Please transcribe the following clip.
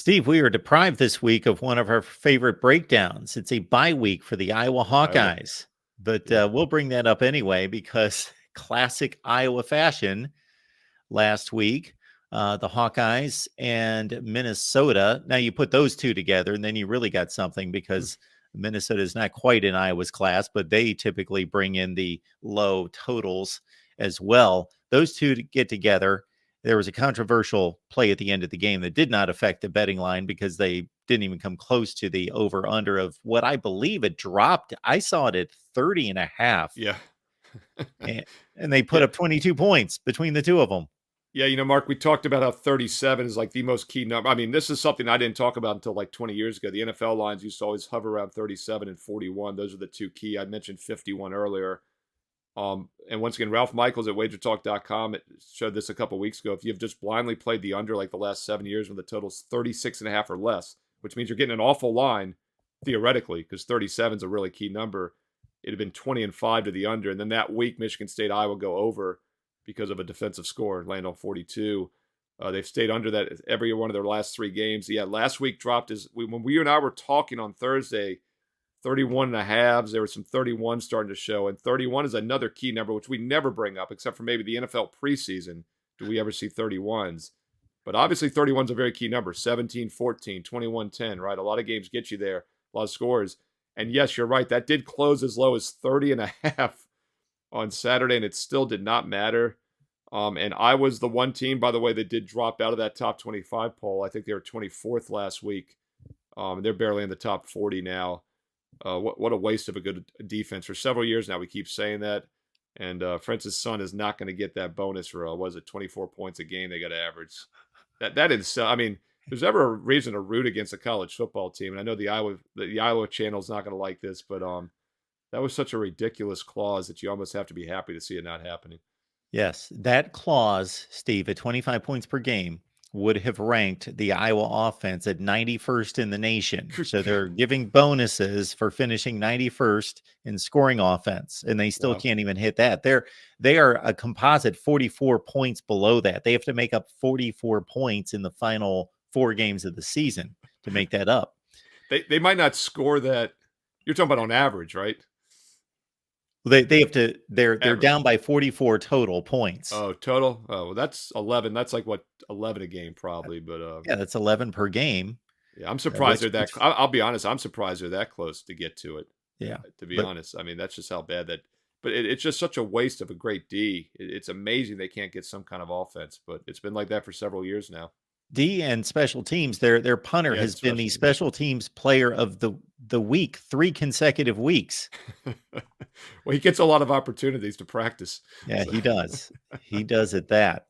Steve, we are deprived this week of one of our favorite breakdowns. It's a bye week for the Iowa Iowa. Hawkeyes, but Yeah. we'll bring that up anyway because classic Iowa fashion last week, the Hawkeyes and Minnesota. Now you put those two together, and then you really got something because Minnesota is not quite in Iowa's class, but they typically bring in the low totals as well. Those two to get together. There was a controversial play at the end of the game that did not affect the betting line because they didn't even come close to the over under of what I believe it dropped. I saw it at 30 and a half, Yeah. and, and they put Yeah. up 22 points between the two of them. Yeah. Mark, we talked about how 37 is like the most key number. I mean, this is something I didn't talk about until like 20 years ago. The NFL lines used to always hover around 37 and 41. Those are the two key. I mentioned 51 earlier. And once again, Ralph Michaels at wagertalk.com showed this a couple weeks ago. If you've just blindly played the under like the last 7 years when the total's 36 and a half or less, which means you're getting an awful line theoretically because 37 is a really key number. It'd have been 20 and 5 to the under. And then that week, Michigan State, Iowa go over because of a defensive score and land on 42. They've stayed under that every one of their last 3 games. Yeah, last week dropped when we and I were talking on Thursday, 31 and a halves. There were some 31 starting to show. And 31 is another key number, which we never bring up, except for maybe the NFL preseason. Do we ever see 31s? But obviously 31 is a very key number. 17, 14, 21, 10, right? A lot of games get you there, a lot of scores. And yes, you're right. That did close as low as 30 and a half on Saturday, and it still did not matter. And I was the one team, by the way, that did drop out of that top 25 poll. I think they were 24th last week. They're barely in the top 40 now. What a waste of a good defense. For several years now, we keep saying that. And Francis Sun is not going to get that bonus for, was it 24 points a game they got to average? That is, I mean, if there's ever a reason to root against a college football team, and I know the Iowa channel is not going to like this, but that was such a ridiculous clause that you almost have to be happy to see it not happening. Yes, that clause, Steve, at 25 points per game would have ranked the Iowa offense at 91st in the nation. So they're giving bonuses for finishing 91st in scoring offense, and they still Wow. can't even hit that. They are a composite 44 points below that. They have to make up 44 points in the final 4 games of the season to make that up. They might not score that. You're talking about on average, right? They have to. They're down by 44 total points. Oh, total. Oh, well, that's 11. That's like what 11 a game probably. But yeah, that's 11 per game. Yeah, I'm surprised they're that. I'll be honest. I'm surprised they're that close to get to it. Yeah, to be honest, I mean that's just how bad that. But it's just such a waste of a great D. It's amazing they can't get some kind of offense, but it's been like that for several years now. D and special teams. Their punter has been the special teams player of the week 3 consecutive weeks. Well, he gets a lot of opportunities to practice. Yeah, so. He does. He does at that.